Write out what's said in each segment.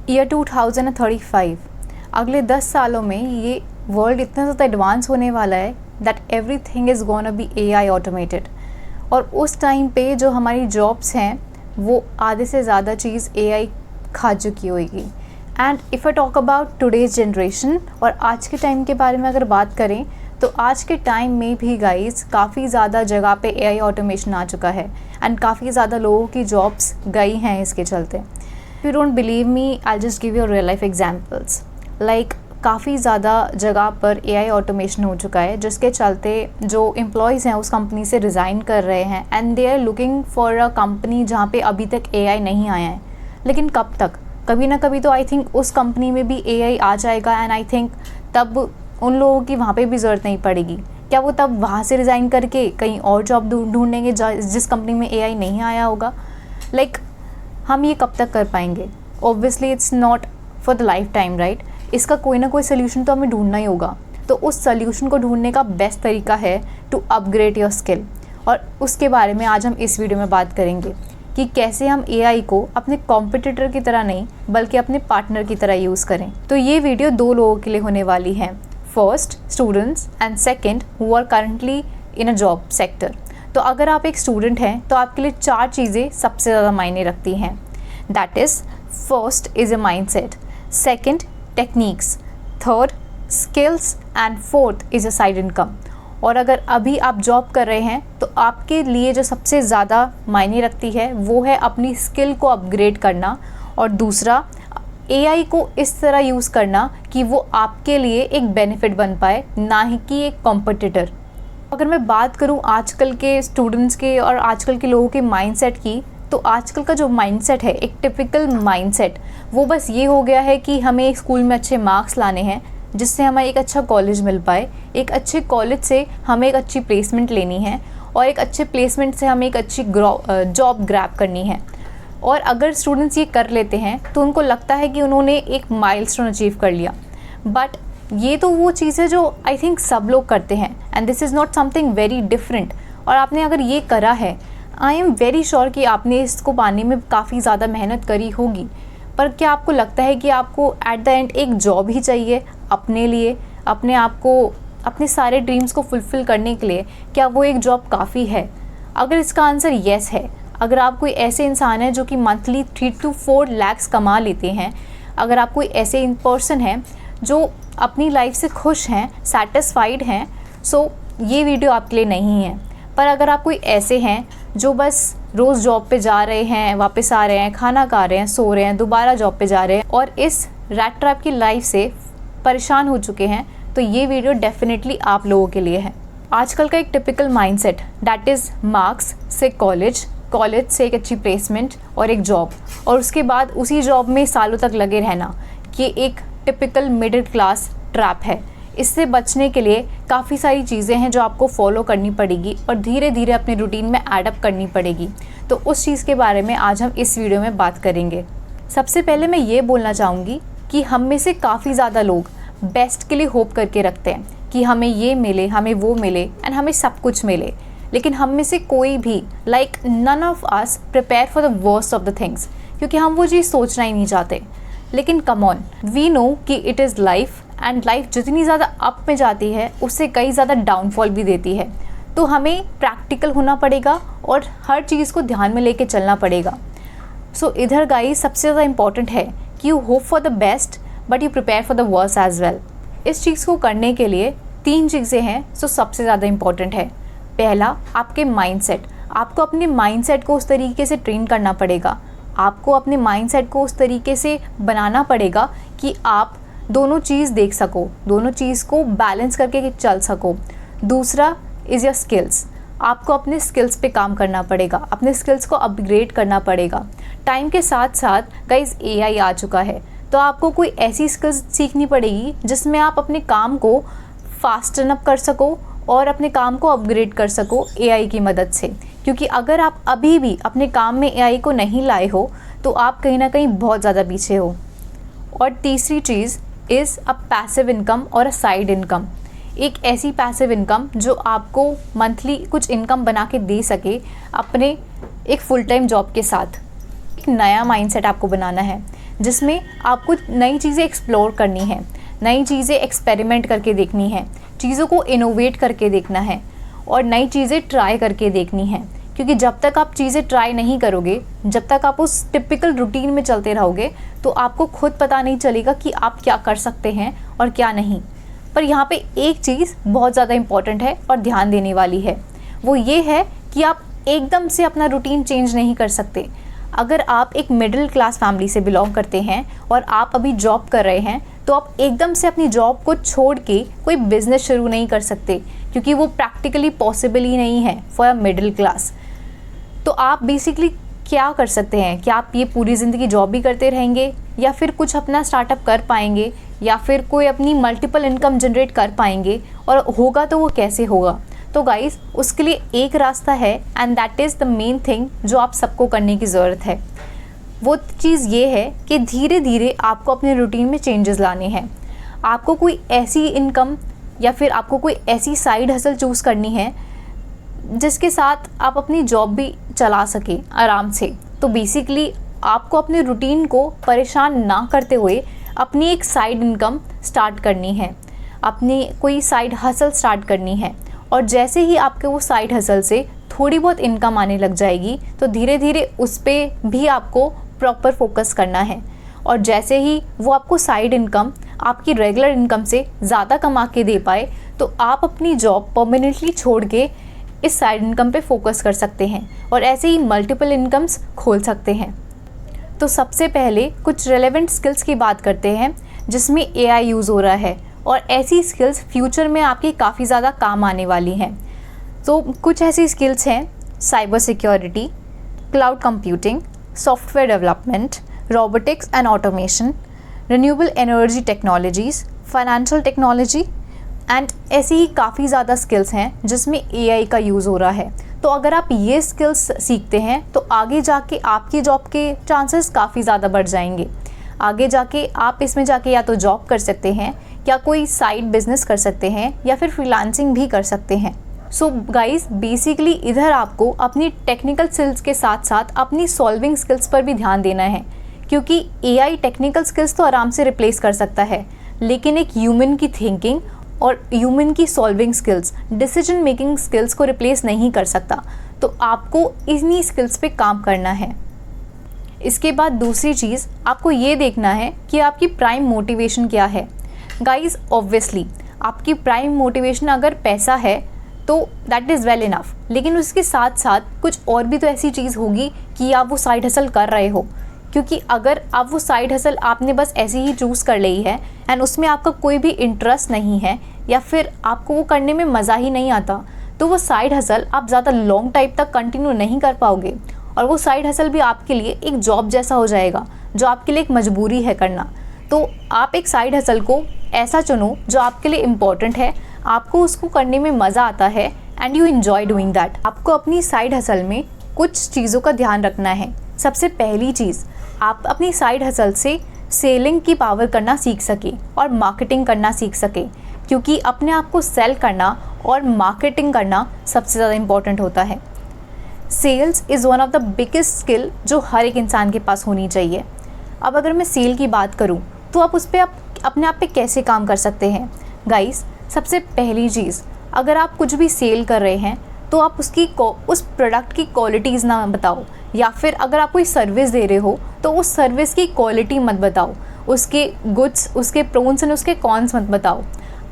Year 2035, अगले 10 सालों में ये वर्ल्ड इतना ज़्यादा एडवांस होने वाला है that everything is gonna be AI automated. और उस टाइम पे जो हमारी जॉब्स हैं वो आधे से ज़्यादा चीज़ एआई खा चुकी होगी। And if I talk about today's generation और आज के टाइम के बारे में अगर बात करें तो आज के टाइम में भी गाइस काफ़ी ज़्यादा जगह पे एआई ऑटोमेशन आ चुका है एंड काफ़ी ज़्यादा लोगों की जॉब्स गई हैं इसके चलते। If you don't believe me, I just give you real life examples. Like काफ़ी ज़्यादा जगह पर एआई ऑटोमेशन हो चुका है जिसके चलते जो एम्प्लॉयज़ हैं उस कंपनी से रिज़ाइन कर रहे हैं and they are looking for a company जहाँ पे अभी तक एआई नहीं आया है। लेकिन कब तक? कभी ना कभी तो आई थिंक उस कंपनी में भी एआई आ जाएगा एंड आई थिंक तब उन लोगों की वहाँ पे भी ज़रूरत नहीं पड़ेगी। क्या वो तब वहाँ से रिज़ाइन करके कहीं और जॉब ढूंढेंगे जिस कंपनी में एआई नहीं आया होगा? लाइक हम ये कब तक कर पाएंगे? Obviously it's not for the life time, right? इसका कोई ना कोई सोल्यूशन तो हमें ढूंढना ही होगा। तो उस सोल्यूशन को ढूंढने का बेस्ट तरीका है टू अपग्रेड योर स्किल, और उसके बारे में आज हम इस वीडियो में बात करेंगे कि कैसे हम एआई को अपने कॉम्पिटिटर की तरह नहीं बल्कि अपने पार्टनर की तरह यूज़ करें। तो ये वीडियो दो लोगों के लिए होने वाली है, first students and second who are currently in a job sector. तो अगर आप एक स्टूडेंट हैं तो आपके लिए 4 चीज़ें सबसे ज़्यादा मायने रखती हैं। That is first is a mindset, second techniques, third skills and fourth is a side income. और अगर अभी आप जॉब कर रहे हैं तो आपके लिए जो सबसे ज़्यादा मायने रखती है वो है अपनी स्किल को अपग्रेड करना, और दूसरा एआई को इस तरह यूज़ करना कि वो आपके लिए एक बेनिफिट बन पाए, ना ही कि एक कॉम्पिटिटर। अगर मैं बात करूं आजकल के स्टूडेंट्स के और आजकल के लोगों के माइंडसेट की, तो आजकल का जो माइंडसेट है, एक टिपिकल माइंडसेट, वो बस ये हो गया है कि हमें स्कूल में अच्छे मार्क्स लाने हैं जिससे हमें एक अच्छा कॉलेज मिल पाए, एक अच्छे कॉलेज से हमें एक अच्छी प्लेसमेंट लेनी है, और एक अच्छे प्लेसमेंट से हमें एक अच्छी जॉब ग्रैब करनी है। और अगर स्टूडेंट्स ये कर लेते हैं तो उनको लगता है कि उन्होंने एक माइलस्टोन अचीव कर लिया। बट ये तो वो चीज़ है जो आई थिंक सब लोग करते हैं and this is not something very different. और आपने अगर ये करा है, आई एम वेरी श्योर कि आपने इसको पाने में काफ़ी ज़्यादा मेहनत करी होगी। पर क्या आपको लगता है कि आपको एट द एंड एक जॉब ही चाहिए अपने लिए, अपने आप को, अपने सारे ड्रीम्स को फुलफ़िल करने के लिए? क्या वो एक जॉब काफ़ी है? अगर इसका आंसर येस है, अगर आप कोई ऐसे इंसान हैं जो कि मंथली 3 to 4 lakhs कमा लेते हैं, अगर आप कोई ऐसे पर्सन हैं जो अपनी लाइफ से खुश हैं, सेटिस्फाइड हैं, सो ये वीडियो आपके लिए नहीं है। पर अगर आप कोई ऐसे हैं जो बस रोज़ जॉब पे जा रहे हैं, वापस आ रहे हैं, खाना खा रहे हैं, सो रहे हैं, दोबारा जॉब पे जा रहे हैं और इस रैट ट्रैप की लाइफ से परेशान हो चुके हैं, तो ये वीडियो डेफिनेटली आप लोगों के लिए है। आजकल का एक typical mindset, that is marks से कॉलेज से एक अच्छी प्लेसमेंट और एक जॉब, और उसके बाद उसी जॉब में सालों तक लगे रहना, ये एक टिपिकल मिडिल क्लास ट्रैप है। इससे बचने के लिए काफ़ी सारी चीज़ें हैं जो आपको फॉलो करनी पड़ेगी और धीरे धीरे अपने रूटीन में एडअप करनी पड़ेगी। तो उस चीज़ के बारे में आज हम इस वीडियो में बात करेंगे। सबसे पहले मैं ये बोलना चाहूँगी कि हम में से काफ़ी ज़्यादा लोग बेस्ट के लिए होप करके रखते हैं कि हमें ये मिले, हमें वो मिले एंड हमें सब कुछ मिले। लेकिन हम में से कोई भी, like none of us prepare for the worst of the things, क्योंकि हम वो चीज़ सोचना ही नहीं चाहते। लेकिन कम ऑन, वी नो कि it is life, and life जितनी ज़्यादा अप में जाती है उससे कई ज़्यादा डाउनफॉल भी देती है। तो हमें प्रैक्टिकल होना पड़ेगा और हर चीज़ को ध्यान में लेके चलना पड़ेगा। सो इधर गाइस सबसे ज़्यादा इंपॉर्टेंट है कि you hope for the best but you prepare for the worst as well. इस चीज़ को करने के लिए 3 चीज़ें हैं जो सबसे ज़्यादा इंपॉर्टेंट है। पहला, आपके माइंडसेट। आपको अपने माइंडसेट को उस तरीके से ट्रेन करना पड़ेगा, आपको अपने माइंडसेट को उस तरीके से बनाना पड़ेगा कि आप दोनों चीज़ देख सको, दोनों चीज़ को बैलेंस करके चल सको। दूसरा इज़ योर स्किल्स। आपको अपने स्किल्स पे काम करना पड़ेगा, अपने स्किल्स को अपग्रेड करना पड़ेगा। टाइम के साथ साथ गाइस एआई आ चुका है, तो आपको कोई ऐसी स्किल्स सीखनी पड़ेगी जिसमें आप अपने काम को फास्ट अप कर सको और अपने काम को अपग्रेड कर सको एआई की मदद से। क्योंकि अगर आप अभी भी अपने काम में एआई को नहीं लाए हो तो आप कहीं ना कहीं बहुत ज़्यादा पीछे हो। और तीसरी चीज़ इज़ अ पैसिव इनकम और अ साइड इनकम। एक ऐसी पैसिव इनकम जो आपको मंथली कुछ इनकम बना के दे सके अपने एक फुल टाइम जॉब के साथ। एक नया माइंडसेट आपको बनाना है। जिसमें आपको नई चीज़ें एक्सप्लोर करनी है, नई चीज़ें एक्सपेरिमेंट करके देखनी है, चीज़ों को इनोवेट करके देखना है और नई चीज़ें ट्राई करके देखनी है। क्योंकि जब तक आप चीज़ें ट्राई नहीं करोगे, जब तक आप उस टिपिकल रूटीन में चलते रहोगे, तो आपको खुद पता नहीं चलेगा कि आप क्या कर सकते हैं और क्या नहीं। पर यहाँ पे एक चीज़ बहुत ज़्यादा इम्पॉर्टेंट है और ध्यान देने वाली है, वो ये है कि आप एकदम से अपना रूटीन चेंज नहीं कर सकते। अगर आप एक मिडिल क्लास फैमिली से बिलोंग करते हैं और आप अभी जॉब कर रहे हैं, तो आप एकदम से अपनी जॉब को छोड़ के कोई बिज़नेस शुरू नहीं कर सकते, क्योंकि वो प्रैक्टिकली पॉसिबल ही नहीं है फॉर अ मिडिल क्लास। तो आप बेसिकली क्या कर सकते हैं? क्या आप ये पूरी ज़िंदगी जॉब भी करते रहेंगे, या फिर कुछ अपना स्टार्टअप कर पाएंगे, या फिर कोई अपनी मल्टीपल इनकम जनरेट कर पाएंगे? और होगा तो वो कैसे होगा? तो गाइस, उसके लिए एक रास्ता है, and that is the main thing जो आप सबको करने की ज़रूरत है। वो चीज़ ये है कि धीरे धीरे आपको अपने रूटीन में चेंजेस लाने हैं। आपको कोई ऐसी इनकम या फिर आपको कोई ऐसी साइड हसल चूज़ करनी है जिसके साथ आप अपनी जॉब भी चला सके आराम से। तो बेसिकली आपको अपने रूटीन को परेशान ना करते हुए अपनी एक साइड इनकम स्टार्ट करनी है, अपनी कोई साइड हसल स्टार्ट करनी है। और जैसे ही आपके वो साइड हसल से थोड़ी बहुत इनकम आने लग जाएगी, तो धीरे धीरे उस पर भी आपको प्रॉपर फोकस करना है। और जैसे ही वो आपको साइड इनकम आपकी रेगुलर इनकम से ज़्यादा कमा के दे पाए, तो आप अपनी जॉब परमानेंटली छोड़ के इस साइड इनकम पे फोकस कर सकते हैं और ऐसे ही मल्टीपल इनकम्स खोल सकते हैं। तो सबसे पहले कुछ रेलेवेंट स्किल्स की बात करते हैं जिसमें AI यूज़ हो रहा है, और ऐसी स्किल्स फ्यूचर में आपके काफ़ी ज़्यादा काम आने वाली हैं। तो कुछ ऐसी स्किल्स हैं: cyber security, cloud computing, software development, robotics and automation, renewable energy technologies, financial technology, and ऐसी ही काफ़ी ज़्यादा स्किल्स हैं जिसमें AI का यूज़ हो रहा है। तो अगर आप ये स्किल्स सीखते हैं तो आगे जाके आपकी जॉब के चांसेस काफ़ी ज़्यादा बढ़ जाएंगे। आगे जाके आप इसमें जाके या तो जॉब कर सकते हैं, या कोई साइड बिजनेस कर सकते हैं, या फिर फ्रीलांसिंग भी कर सकते हैं। सो गाइस, बेसिकली इधर आपको अपनी टेक्निकल स्किल्स के साथ साथ अपनी सॉल्विंग स्किल्स पर भी ध्यान देना है, क्योंकि AI टेक्निकल स्किल्स तो आराम से रिप्लेस कर सकता है, लेकिन एक ह्यूमन की थिंकिंग और ह्यूमन की solving skills, decision making skills को रिप्लेस नहीं कर सकता। तो आपको इन्हीं स्किल्स पे काम करना है। इसके बाद दूसरी चीज़, आपको ये देखना है कि आपकी प्राइम मोटिवेशन क्या है। गाइस, ऑब्वियसली आपकी प्राइम मोटिवेशन अगर पैसा है तो दैट इज़ वेल इनफ, लेकिन उसके साथ साथ कुछ और भी तो ऐसी चीज़ होगी कि आप वो साइड हसल कर रहे हो। क्योंकि अगर आप वो साइड हसल आपने बस ऐसे ही चूज़ कर ली है एंड उसमें आपका कोई भी इंटरेस्ट नहीं है, या फिर आपको वो करने में मज़ा ही नहीं आता, तो वो साइड हसल आप ज़्यादा लॉन्ग टाइम तक कंटिन्यू नहीं कर पाओगे, और वो साइड हसल भी आपके लिए एक जॉब जैसा हो जाएगा जो आपके लिए एक मजबूरी है करना। तो आप एक साइड हसल को ऐसा चुनो जो आपके लिए इम्पॉर्टेंट है, आपको उसको करने में मज़ा आता है and you enjoy doing that. आपको अपनी साइड हसल में कुछ चीज़ों का ध्यान रखना है। सबसे पहली चीज़, आप अपनी साइड हसल से सेलिंग की पावर करना सीख सके और मार्केटिंग करना सीख सके, क्योंकि अपने आप को सेल करना और मार्केटिंग करना सबसे ज़्यादा इम्पॉर्टेंट होता है। Sales is one of the biggest skill जो हर एक इंसान के पास होनी चाहिए। अब अगर मैं सेल की बात करूं तो आप उस पर अपने आप पे कैसे काम कर सकते हैं। गाइस, सबसे पहली चीज़, अगर आप कुछ भी सेल कर रहे हैं तो आप उस प्रोडक्ट की क्वालिटीज़ ना बताओ, या फिर अगर आप कोई सर्विस दे रहे हो तो उस सर्विस की क्वालिटी मत बताओ, उसके गुड्स, उसके प्रोन्स एंड उसके कॉन्स मत बताओ।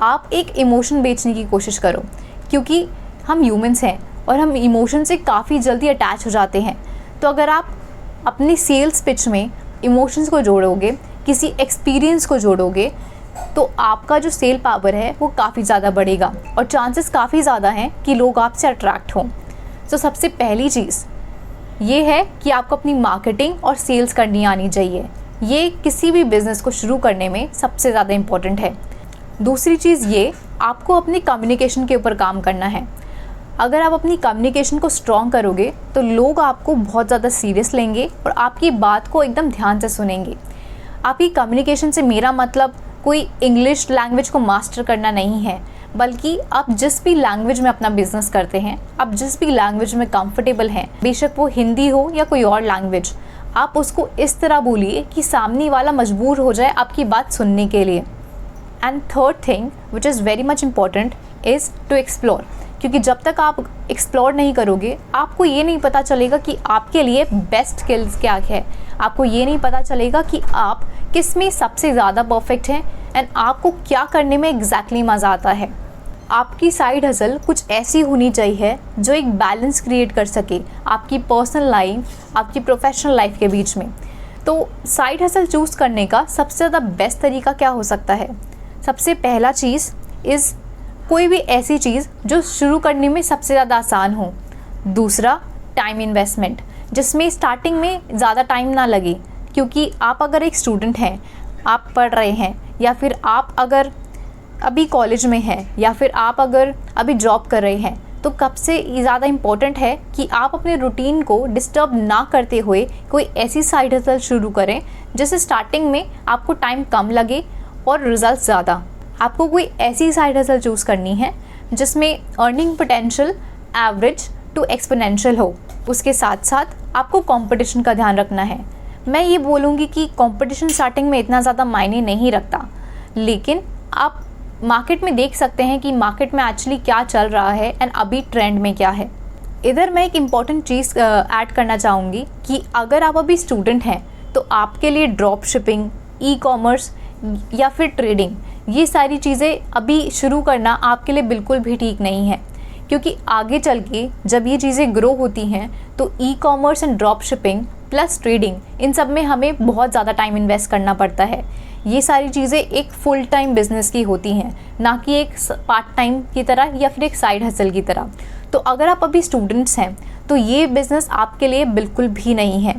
आप एक इमोशन बेचने की कोशिश करो, क्योंकि हम ह्यूमंस हैं और हम इमोशन से काफ़ी जल्दी अटैच हो जाते हैं। तो अगर आप अपनी सेल्स पिच में इमोशंस को जोड़ोगे, किसी एक्सपीरियंस को जोड़ोगे, तो आपका जो सेल पावर है वो काफ़ी ज़्यादा बढ़ेगा और चांसेस काफ़ी ज़्यादा हैं कि लोग आपसे अट्रैक्ट हों। तो सबसे पहली चीज़ ये है कि आपको अपनी मार्केटिंग और सेल्स करनी आनी चाहिए। ये किसी भी बिज़नेस को शुरू करने में सबसे ज़्यादा इम्पॉर्टेंट है। दूसरी चीज़ ये, आपको अपनी कम्युनिकेशन के ऊपर काम करना है। अगर आप अपनी कम्युनिकेशन को स्ट्रॉन्ग करोगे तो लोग आपको बहुत ज़्यादा सीरियस लेंगे और आपकी बात को एकदम ध्यान से सुनेंगे। आपकी कम्युनिकेशन से मेरा मतलब कोई इंग्लिश लैंग्वेज को मास्टर करना नहीं है, बल्कि आप जिस भी लैंग्वेज में अपना बिजनेस करते हैं, आप जिस भी लैंग्वेज में कंफर्टेबल हैं, बेशक वो हिंदी हो या कोई और लैंग्वेज, आप उसको इस तरह बोलिए कि सामने वाला मजबूर हो जाए आपकी बात सुनने के लिए। And third thing which is very much important is to explore, क्योंकि जब तक आप एक्सप्लोर नहीं करोगे आपको ये नहीं पता चलेगा कि आपके लिए बेस्ट स्किल्स क्या है, आपको ये नहीं पता चलेगा कि आप किस में सबसे ज़्यादा परफेक्ट हैं एंड आपको क्या करने में एग्जैक्टली मज़ा आता है। आपकी साइड हसल कुछ ऐसी होनी चाहिए जो एक बैलेंस क्रिएट कर सके आपकी पर्सनल लाइफ, आपकी प्रोफेशनल लाइफ के बीच में। तो साइड हसल चूज़ करने का सबसे ज़्यादा बेस्ट तरीका क्या हो सकता है? सबसे पहला चीज़ इज़ कोई भी ऐसी चीज़ जो शुरू करने में सबसे ज़्यादा आसान हो। दूसरा, टाइम इन्वेस्टमेंट, जिसमें स्टार्टिंग में ज़्यादा टाइम ना लगे, क्योंकि आप अगर एक स्टूडेंट हैं, आप पढ़ रहे हैं, या फिर आप अगर अभी कॉलेज में हैं, या फिर आप अगर अभी जॉब कर रहे हैं, तो कब से ज़्यादा इम्पोर्टेंट है कि आप अपने रूटीन को डिस्टर्ब ना करते हुए कोई ऐसी साइड हसल शुरू करें जिससे स्टार्टिंग में आपको टाइम कम लगे और रिजल्ट ज़्यादा। आपको कोई ऐसी साइड हसल चूज़ करनी है जिसमें earning potential average to exponential हो। उसके साथ साथ आपको कंपटीशन का ध्यान रखना है। मैं ये बोलूँगी कि कंपटीशन स्टार्टिंग में इतना ज़्यादा मायने नहीं रखता, लेकिन आप मार्केट में देख सकते हैं कि मार्केट में एक्चुअली क्या चल रहा है एंड अभी ट्रेंड में क्या है। इधर मैं एक इम्पॉर्टेंट चीज़ ऐड करना चाहूँगी कि अगर आप अभी स्टूडेंट हैं तो आपके लिए ड्रॉप शिपिंग, ई कॉमर्स या फिर ट्रेडिंग, ये सारी चीज़ें अभी शुरू करना आपके लिए बिल्कुल भी ठीक नहीं है, क्योंकि आगे चल के जब ये चीज़ें ग्रो होती हैं तो e commerce and drop shipping plus trading, इन सब में हमें बहुत ज़्यादा टाइम इन्वेस्ट करना पड़ता है। ये सारी चीज़ें एक फुल टाइम बिजनेस की होती हैं, ना कि एक पार्ट टाइम की तरह या फिर एक साइड हसल की तरह। तो अगर आप अभी स्टूडेंट्स हैं तो ये बिज़नेस आपके लिए बिल्कुल भी नहीं है।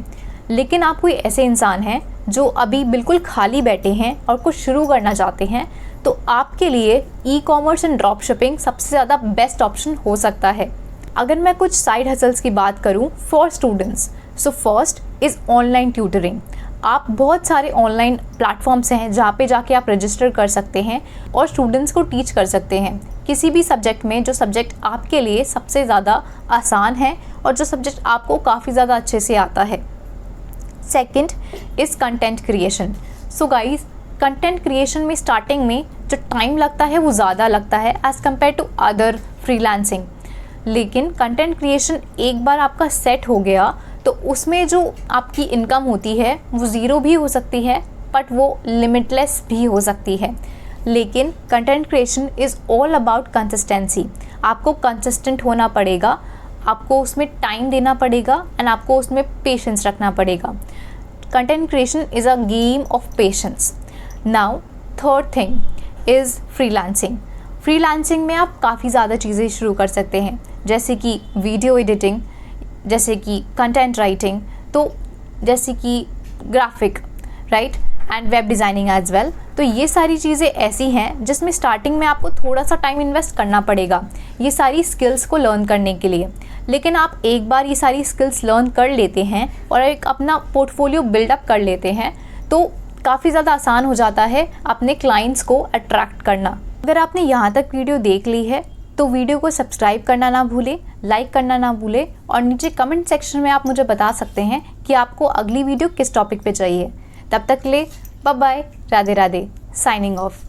लेकिन आप कोई ऐसे इंसान हैं जो अभी बिल्कुल खाली बैठे हैं और कुछ शुरू करना चाहते हैं, तो आपके लिए ई कॉमर्स एंड ड्रॉप शिपिंग सबसे ज़्यादा बेस्ट ऑप्शन हो सकता है। अगर मैं कुछ साइड हसल्स की बात करूँ for students, so first is online tutoring. आप बहुत सारे ऑनलाइन प्लेटफॉर्म्स हैं जहाँ पे जाके आप रजिस्टर कर सकते हैं और स्टूडेंट्स को टीच कर सकते हैं किसी भी सब्जेक्ट में, जो सब्जेक्ट आपके लिए सबसे ज़्यादा आसान है और जो सब्जेक्ट आपको काफ़ी ज़्यादा अच्छे से आता है। Second is content creation. So guys, content creation में स्टार्टिंग में जो टाइम लगता है वो ज़्यादा लगता है as compare to other freelancing, लेकिन कंटेंट क्रिएशन एक बार आपका सेट हो गया तो उसमें जो आपकी इनकम होती है वो ज़ीरो भी हो सकती है, बट वो लिमिटलेस भी हो सकती है। लेकिन content creation is all about consistency. आपको कंसिस्टेंट होना पड़ेगा, आपको उसमें टाइम देना पड़ेगा एंड आपको उसमें पेशेंस रखना पड़ेगा। Content creation is a game of patience. Now third thing is freelancing. Freelancing में आप काफ़ी ज़्यादा चीज़ें शुरू कर सकते हैं, जैसे कि वीडियो एडिटिंग, जैसे कि कंटेंट राइटिंग, तो जैसे कि graphic right and web designing as well. तो ये सारी चीज़ें ऐसी हैं जिसमें स्टार्टिंग में आपको थोड़ा सा टाइम इन्वेस्ट करना पड़ेगा ये सारी स्किल्स को लर्न करने के लिए। लेकिन आप एक बार ये सारी स्किल्स लर्न कर लेते हैं और एक अपना पोर्टफोलियो बिल्डअप कर लेते हैं तो काफ़ी ज़्यादा आसान हो जाता है अपने क्लाइंट्स को अट्रैक्ट करना। अगर आपने यहाँ तक वीडियो देख ली है तो वीडियो को सब्सक्राइब करना ना भूलें, लाइक करना ना भूलें और नीचे कमेंट सेक्शन में आप मुझे बता सकते हैं कि आपको अगली वीडियो किस टॉपिक पे चाहिए। तब तक ले bye bye, Radhe Radhe, signing of.